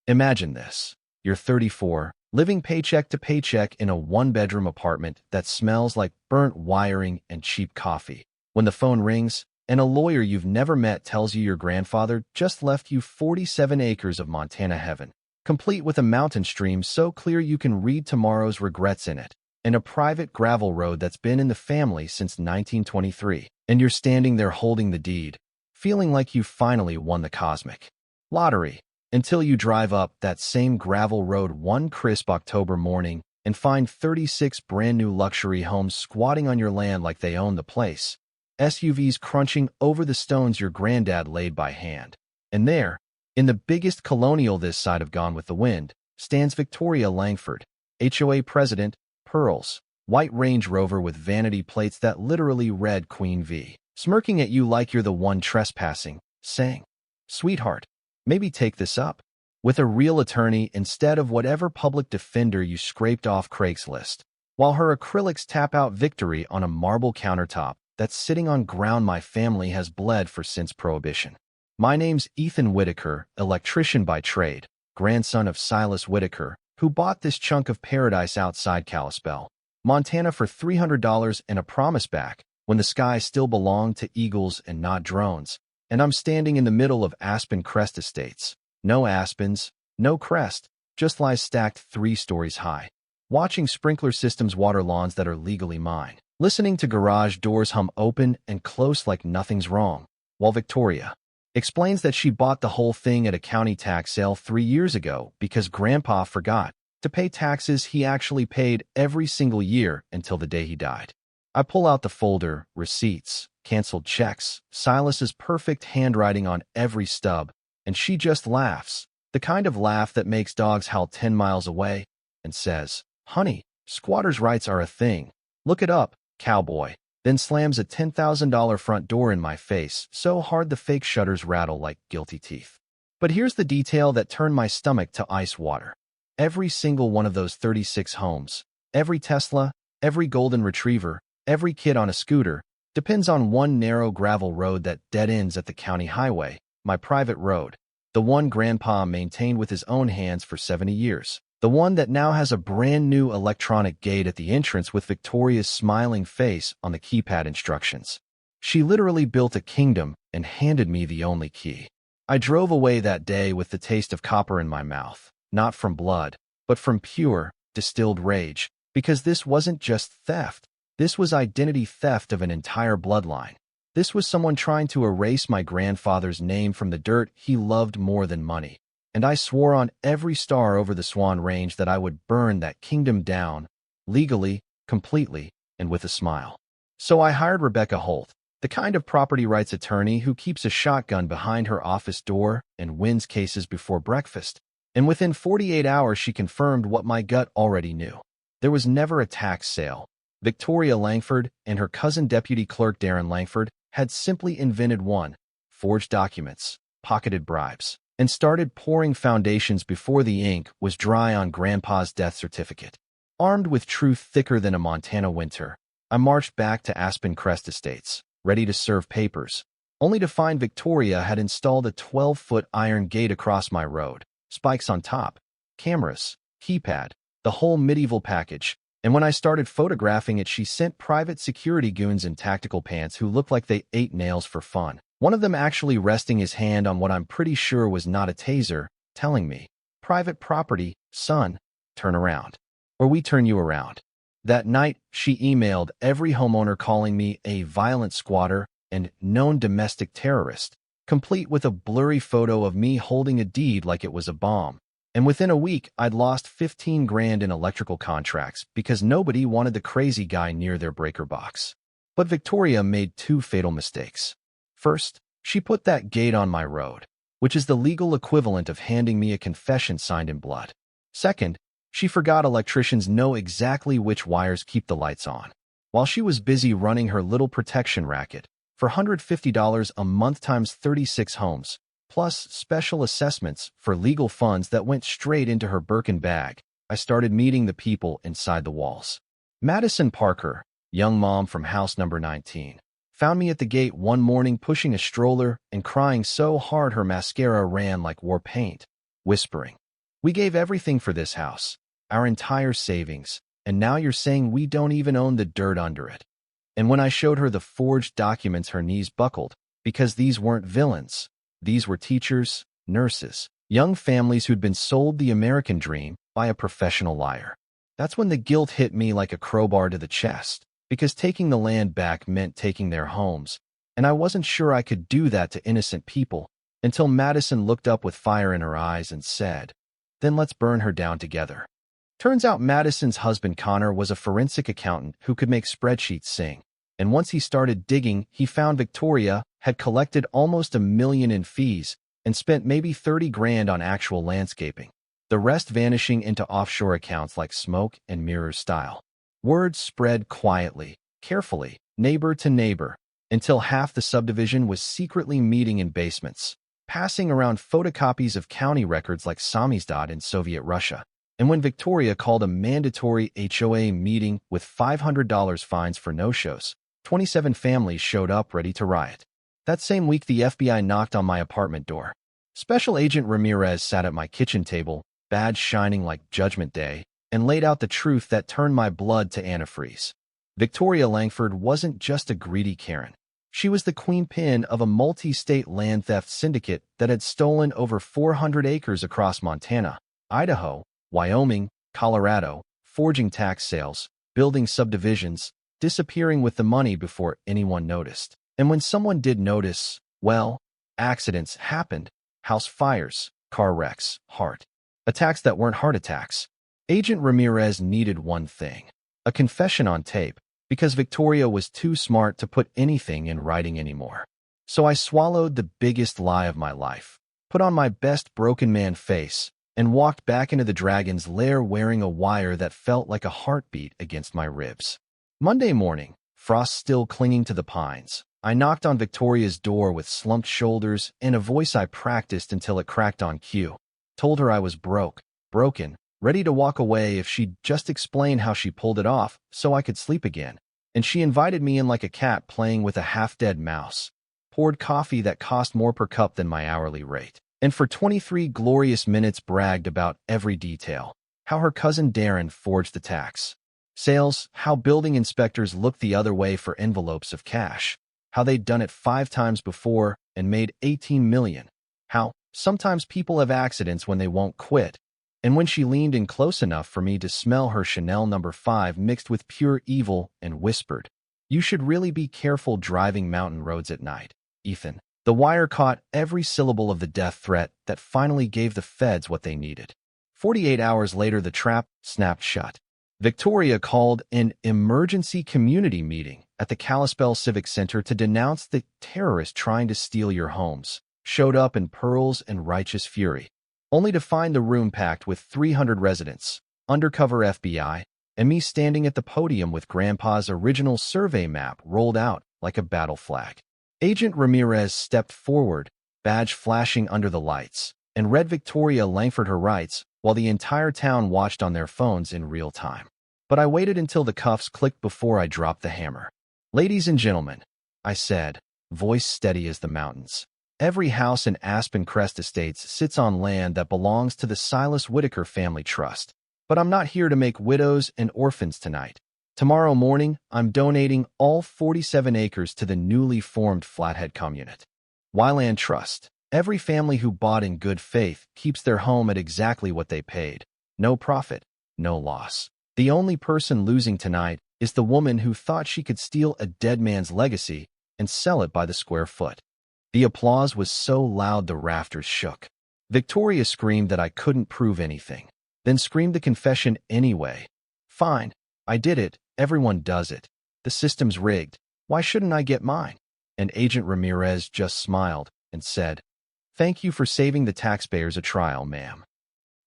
Imagine this. You're 34, living paycheck to paycheck in a one-bedroom apartment that smells like burnt wiring and cheap coffee. When the phone rings, and a lawyer you've never met tells you your grandfather just left you 47 acres of Montana heaven, complete with a mountain stream so clear you can read tomorrow's regrets in it, and a private gravel road that's been in the family since 1923, and you're standing there holding the deed, feeling like you finally won the cosmic lottery, until you drive up that same gravel road one crisp October morning and find 36 brand-new luxury homes squatting on your land like they own the place, SUVs crunching over the stones your granddad laid by hand. And there, in the biggest colonial this side of Gone with the Wind, stands Victoria Langford, HOA president, pearls, white Range Rover with vanity plates that literally read Queen V, smirking at you like you're the one trespassing, saying, "Sweetheart, maybe take this up," with a real attorney instead of whatever public defender you scraped off Craigslist, while her acrylics tap out victory on a marble countertop that's sitting on ground my family has bled for since Prohibition. My name's Ethan Whitaker, electrician by trade, grandson of Silas Whitaker, who bought this chunk of paradise outside Kalispell, Montana for $300 and a promise back when the sky still belonged to eagles and not drones, and I'm standing in the middle of Aspen Crest Estates. No aspens, no crest, just lies stacked 3 stories high, watching sprinkler systems water lawns that are legally mine, listening to garage doors hum open and close like nothing's wrong, while Victoria explains that she bought the whole thing at a county tax sale 3 years ago because Grandpa forgot to pay taxes he actually paid every single year until the day he died. I pull out the folder, receipts, canceled checks, Silas's perfect handwriting on every stub, and she just laughs, the kind of laugh that makes dogs howl 10 miles away, and says, "Honey, squatters' rights are a thing. Look it up, cowboy," then slams a $10,000 front door in my face so hard the fake shutters rattle like guilty teeth. But here's the detail that turned my stomach to ice water. Every single one of those 36 homes, every Tesla, every golden retriever, every kid on a scooter, depends on one narrow gravel road that dead ends at the county highway, my private road, the one Grandpa maintained with his own hands for 70 years, the one that now has a brand new electronic gate at the entrance with Victoria's smiling face on the keypad instructions. She literally built a kingdom and handed me the only key. I drove away that day with the taste of copper in my mouth, not from blood, but from pure, distilled rage, because this wasn't just theft. This was identity theft of an entire bloodline. This was someone trying to erase my grandfather's name from the dirt he loved more than money. And I swore on every star over the Swan Range that I would burn that kingdom down, legally, completely, and with a smile. So I hired Rebecca Holt, the kind of property rights attorney who keeps a shotgun behind her office door and wins cases before breakfast. And within 48 hours she confirmed what my gut already knew. There was never a tax sale. Victoria Langford and her cousin Deputy Clerk Darren Langford had simply invented one, forged documents, pocketed bribes, and started pouring foundations before the ink was dry on Grandpa's death certificate. Armed with truth thicker than a Montana winter, I marched back to Aspen Crest Estates, ready to serve papers, only to find Victoria had installed a 12-foot iron gate across my road, spikes on top, cameras, keypad, the whole medieval package. And when I started photographing it, she sent private security goons in tactical pants who looked like they ate nails for fun, one of them actually resting his hand on what I'm pretty sure was not a taser, telling me, "Private property, son, turn around, or we turn you around." That night, she emailed every homeowner calling me a violent squatter and known domestic terrorist, complete with a blurry photo of me holding a deed like it was a bomb. And within a week, I'd lost 15 grand in electrical contracts because nobody wanted the crazy guy near their breaker box. But Victoria made 2 fatal mistakes. First, she put that gate on my road, which is the legal equivalent of handing me a confession signed in blood. Second, she forgot electricians know exactly which wires keep the lights on. While she was busy running her little protection racket for $150 a month times 36 homes, plus special assessments for legal funds that went straight into her Birkin bag, I started meeting the people inside the walls. Madison Parker, young mom from house number 19, found me at the gate one morning pushing a stroller and crying so hard her mascara ran like war paint, whispering, We gave everything for this house, our entire savings, and now you're saying we don't even own the dirt under it. And when I showed her the forged documents, her knees buckled, because these weren't villains. These were teachers, nurses, young families who'd been sold the American dream by a professional liar. That's when the guilt hit me like a crowbar to the chest, because taking the land back meant taking their homes, and I wasn't sure I could do that to innocent people until Madison looked up with fire in her eyes and said, "Then let's burn her down together." Turns out Madison's husband Connor was a forensic accountant who could make spreadsheets sing, and once he started digging, he found Victoria had collected almost $1 million in fees and spent maybe 30 grand on actual landscaping, the rest vanishing into offshore accounts like smoke and mirrors style. Word spread quietly, carefully, neighbor to neighbor, until half the subdivision was secretly meeting in basements, passing around photocopies of county records like samizdat in Soviet Russia. And when Victoria called a mandatory HOA meeting with $500 fines for no-shows, 27 families showed up ready to riot. That same week, the FBI knocked on my apartment door. Special Agent Ramirez sat at my kitchen table, badge shining like Judgment Day, and laid out the truth that turned my blood to antifreeze. Victoria Langford wasn't just a greedy Karen. She was the queen-pin of a multi-state land theft syndicate that had stolen over 400 acres across Montana, Idaho, Wyoming, Colorado, forging tax sales, building subdivisions, disappearing with the money before anyone noticed. And when someone did notice, well, accidents happened. House fires, car wrecks, heart attacks that weren't heart attacks. Agent Ramirez needed one thing: a confession on tape, because Victoria was too smart to put anything in writing anymore. So I swallowed the biggest lie of my life, put on my best broken man face, and walked back into the dragon's lair wearing a wire that felt like a heartbeat against my ribs. Monday morning, frost still clinging to the pines, I knocked on Victoria's door with slumped shoulders and a voice I practiced until it cracked on cue. Told her I was broken, ready to walk away if she'd just explain how she pulled it off so I could sleep again. And she invited me in like a cat playing with a half-dead mouse, poured coffee that cost more per cup than my hourly rate, and for 23 glorious minutes bragged about every detail: how her cousin Darren forged the tax sales, how building inspectors looked the other way for envelopes of cash, how they'd done it 5 times before and made $18 million, how sometimes people have accidents when they won't quit. And when she leaned in close enough for me to smell her Chanel No. 5 mixed with pure evil and whispered, "You should really be careful driving mountain roads at night, Ethan." The wire caught every syllable of the death threat that finally gave the feds what they needed. 48 hours later, the trap snapped shut. Victoria called an emergency community meeting at the Kalispell Civic Center to denounce the terrorists trying to steal your homes, showed up in pearls and righteous fury, only to find the room packed with 300 residents, undercover FBI, and me standing at the podium with Grandpa's original survey map rolled out like a battle flag. Agent Ramirez stepped forward, badge flashing under the lights, and read Victoria Langford her rights while the entire town watched on their phones in real time. But I waited until the cuffs clicked before I dropped the hammer. "Ladies and gentlemen," I said, voice steady as the mountains, "every house in Aspen Crest Estates sits on land that belongs to the Silas Whitaker Family Trust. But I'm not here to make widows and orphans tonight. Tomorrow morning, I'm donating all 47 acres to the newly formed Flathead Community Wyland Trust. Every family who bought in good faith keeps their home at exactly what they paid. No profit, no loss. The only person losing tonight is the woman who thought she could steal a dead man's legacy and sell it by the square foot." The applause was so loud the rafters shook. Victoria screamed that I couldn't prove anything, then screamed the confession anyway. "Fine, I did it. Everyone does it. The system's rigged. Why shouldn't I get mine?" And Agent Ramirez just smiled and said, "Thank you for saving the taxpayers a trial, ma'am."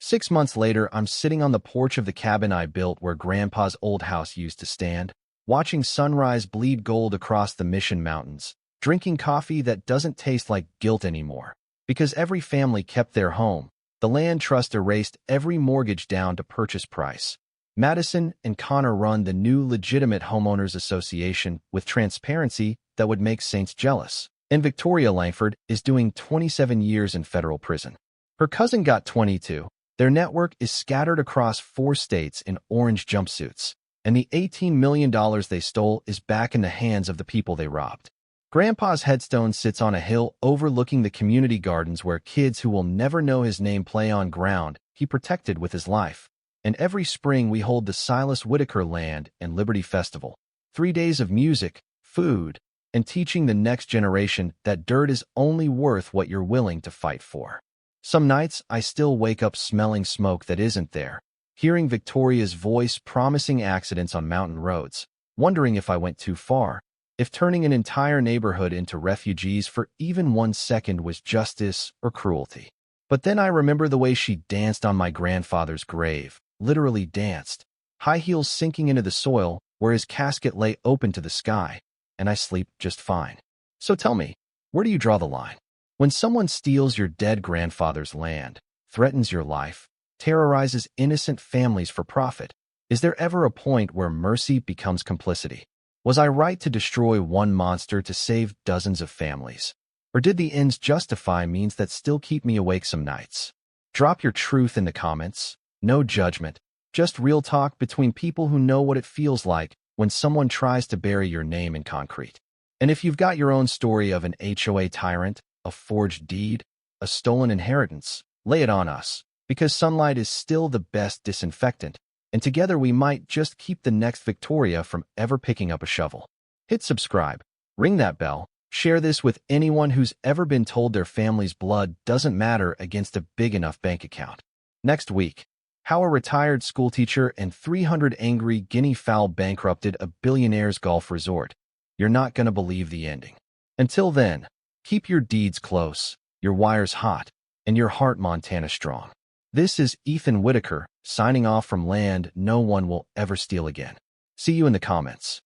6 months later, I'm sitting on the porch of the cabin I built where Grandpa's old house used to stand, watching sunrise bleed gold across the Mission Mountains, drinking coffee that doesn't taste like guilt anymore. Because every family kept their home, the land trust erased every mortgage down to purchase price. Madison and Connor run the new legitimate homeowners association with transparency that would make saints jealous. And Victoria Langford is doing 27 years in federal prison. Her cousin got 22, Their network is scattered across 4 states in orange jumpsuits, and the $18 million they stole is back in the hands of the people they robbed. Grandpa's headstone sits on a hill overlooking the community gardens where kids who will never know his name play on ground he protected with his life. And every spring we hold the Silas Whitaker Land and Liberty Festival. 3 days of music, food, and teaching the next generation that dirt is only worth what you're willing to fight for. Some nights I still wake up smelling smoke that isn't there, hearing Victoria's voice promising accidents on mountain roads, wondering if I went too far, if turning an entire neighborhood into refugees for even 1 second was justice or cruelty. But then I remember the way she danced on my grandfather's grave, literally danced, high heels sinking into the soil where his casket lay open to the sky, and I sleep just fine. So tell me, where do you draw the line? When someone steals your dead grandfather's land, threatens your life, terrorizes innocent families for profit, is there ever a point where mercy becomes complicity? Was I right to destroy one monster to save dozens of families? Or did the ends justify means that still keep me awake some nights? Drop your truth in the comments. No judgment, just real talk between people who know what it feels like when someone tries to bury your name in concrete. And if you've got your own story of an HOA tyrant, a forged deed, a stolen inheritance, lay it on us, because sunlight is still the best disinfectant, and together we might just keep the next Victoria from ever picking up a shovel. Hit subscribe, ring that bell, share this with anyone who's ever been told their family's blood doesn't matter against a big enough bank account. Next week, how a retired schoolteacher and 300 angry guinea fowl bankrupted a billionaire's golf resort. You're not going to believe the ending. Until then, keep your deeds close, your wires hot, and your heart Montana strong. This is Ethan Whitaker, signing off from land no one will ever steal again. See you in the comments.